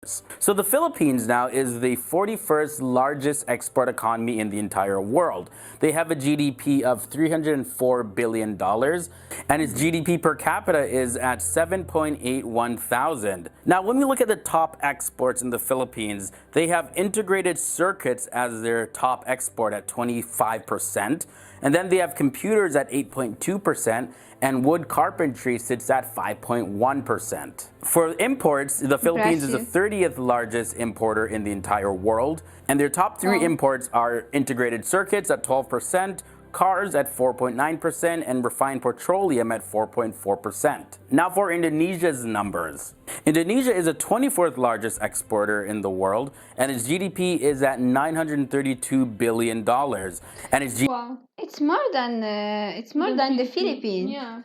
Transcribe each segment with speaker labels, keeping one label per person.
Speaker 1: So the Philippines now is the 41st largest export economy in the entire world. They have a GDP of $304 billion, and its GDP per capita is at 7.81 thousand. Now, when we look at the top exports in the Philippines, they have integrated circuits as their top export at 25%, and then they have computers at 8.2%, and wood carpentry sits at 5.1%. For imports, the Philippines is the 30th largest importer in the entire world, and their top three imports are integrated circuits at 12%, cars at 4.9%, and refined petroleum at 4.4%. Now for Indonesia's numbers. Indonesia is the 24th largest exporter in the world, and its GDP is at $932 billion. And its
Speaker 2: Wow.
Speaker 3: It's more than the Philippines.
Speaker 2: Yeah,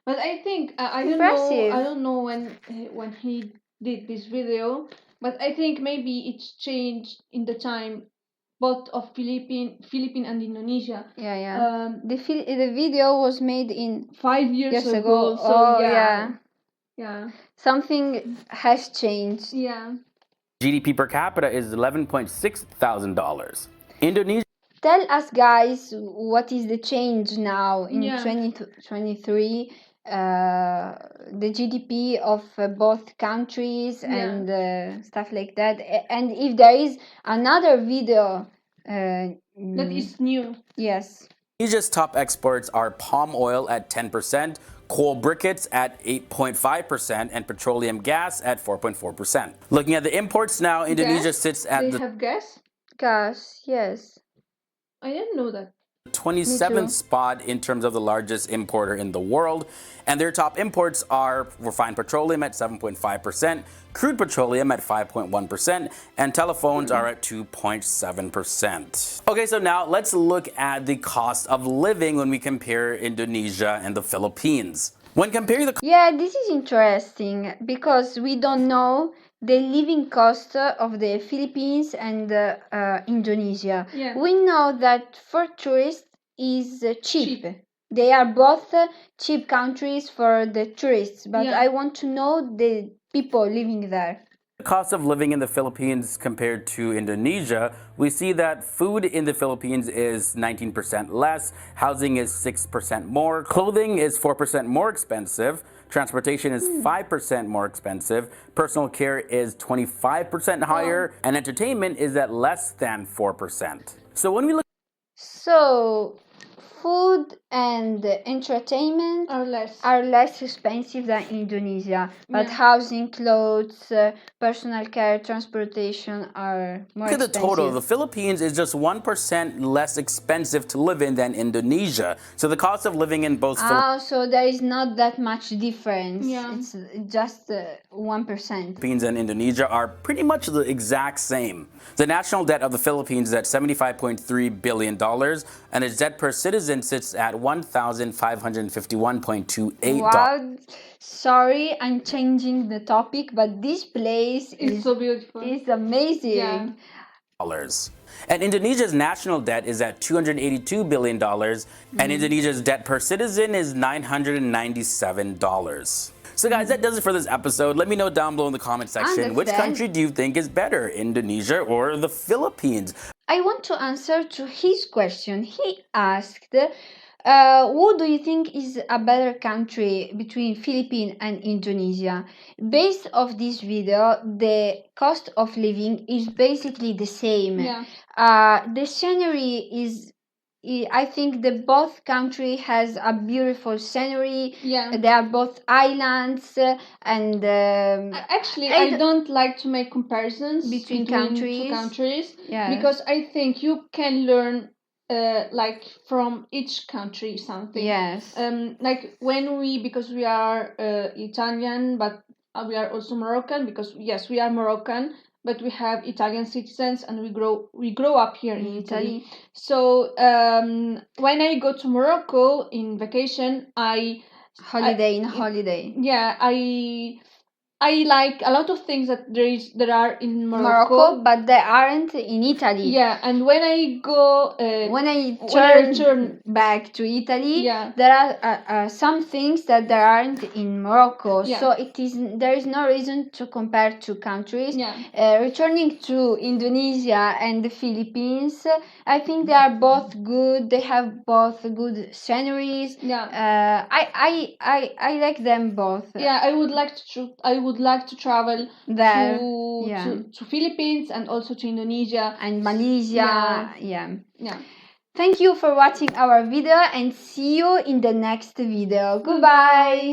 Speaker 2: but I think I
Speaker 3: Impressive.
Speaker 2: don't know when he did this video, but I think maybe it's changed in the time, both of Philippine and Indonesia.
Speaker 3: Yeah. The video was made in
Speaker 2: 5 years
Speaker 3: years
Speaker 2: ago.
Speaker 3: ago.
Speaker 2: So
Speaker 3: Oh
Speaker 2: yeah.
Speaker 3: yeah. Something has changed.
Speaker 2: Yeah.
Speaker 1: GDP per capita is $11.6 thousand. Indonesia.
Speaker 3: Tell us, guys, what is the change now in
Speaker 2: Yeah.
Speaker 3: 2023? The GDP of both countries and stuff like that. And if there is another video
Speaker 2: That is new.
Speaker 3: yes.
Speaker 1: Indonesia's top exports are palm oil at 10%, coal briquettes at 8.5%, and petroleum gas at 4.4%. Looking at the imports now, Indonesia sits at
Speaker 2: They
Speaker 1: the
Speaker 2: have gas?
Speaker 3: Gas, yes.
Speaker 2: I didn't know that.
Speaker 1: 27th spot in terms of the largest importer in the world, and their top imports are refined petroleum at 7.5%, crude petroleum at 5.1%, and telephones are at 2.7%. Okay, so now let's look at the cost of living when we compare Indonesia and the Philippines. When comparing the
Speaker 3: Yeah, this is interesting because we don't know the living cost of the Philippines and Indonesia.
Speaker 2: Yeah.
Speaker 3: We know that for tourists is cheap. They are both cheap countries for the tourists, but
Speaker 2: Yeah.
Speaker 3: I want to know the people living there.
Speaker 1: cost of living in the Philippines compared to Indonesia, we see that food in the Philippines is 19% less, housing is 6% more, clothing is 4% more expensive, transportation is 5% more expensive, personal care is 25% higher, and entertainment is at less than 4%. So when we look
Speaker 3: So, food and entertainment
Speaker 2: are
Speaker 3: less expensive than Indonesia, but
Speaker 2: Yeah.
Speaker 3: housing, clothes, personal care, transportation are more
Speaker 1: at the
Speaker 3: expensive.
Speaker 1: total, the Philippines is just 1% less expensive to live in than Indonesia. So the cost of living in both
Speaker 3: So there is not that much difference.
Speaker 2: Yeah.
Speaker 3: It's just 1%.
Speaker 1: Philippines and Indonesia are pretty much the exact same. The national debt of the Philippines is at $75.3 billion, and its debt per citizen sits at $1,551.28.
Speaker 3: Wow, sorry, I'm changing the topic, but this place
Speaker 2: It's so beautiful.
Speaker 3: is amazing.
Speaker 2: Yeah.
Speaker 1: And Indonesia's national debt is at $282 billion, and Indonesia's debt per citizen is $997. So guys, that does it for this episode. Let me know down below in the comment section, which country do you think is better, Indonesia or the Philippines?
Speaker 3: I want to answer to his question. He asked, who do you think is a better country between Philippines and Indonesia? Based off this video, the cost of living is basically the same.
Speaker 2: Yeah.
Speaker 3: The scenery is, I think the both country has a beautiful scenery.
Speaker 2: Yeah.
Speaker 3: They are both islands and
Speaker 2: Actually,
Speaker 3: I
Speaker 2: I don't like to make comparisons
Speaker 3: Between
Speaker 2: two
Speaker 3: countries.
Speaker 2: countries
Speaker 3: Yes.
Speaker 2: because I think you can learn like from each country something.
Speaker 3: yes.
Speaker 2: Like because we are Italian, but we are also Moroccan because yes, we are Moroccan, but we have Italian citizens and we grow up here in Italy. So when I go to Morocco in vacation,
Speaker 3: Holiday.
Speaker 2: yeah, I I like a lot of things that there are in
Speaker 3: Morocco, but they aren't in Italy.
Speaker 2: Yeah, and when I go,
Speaker 3: When I
Speaker 2: when I
Speaker 3: turn
Speaker 2: return
Speaker 3: back to Italy,
Speaker 2: Yeah.
Speaker 3: there are some things that there aren't in Morocco.
Speaker 2: Yeah.
Speaker 3: So there is no reason to compare two countries.
Speaker 2: Yeah.
Speaker 3: Returning to Indonesia and the Philippines, I think they are both good. They have both good sceneries.
Speaker 2: Yeah.
Speaker 3: I like them both.
Speaker 2: Yeah, I would like to travel
Speaker 3: There,
Speaker 2: to,
Speaker 3: yeah.
Speaker 2: to Philippines and also to Indonesia
Speaker 3: And Malaysia,
Speaker 2: Yeah.
Speaker 3: yeah. Thank you for watching our video and see you in the next video. Goodbye.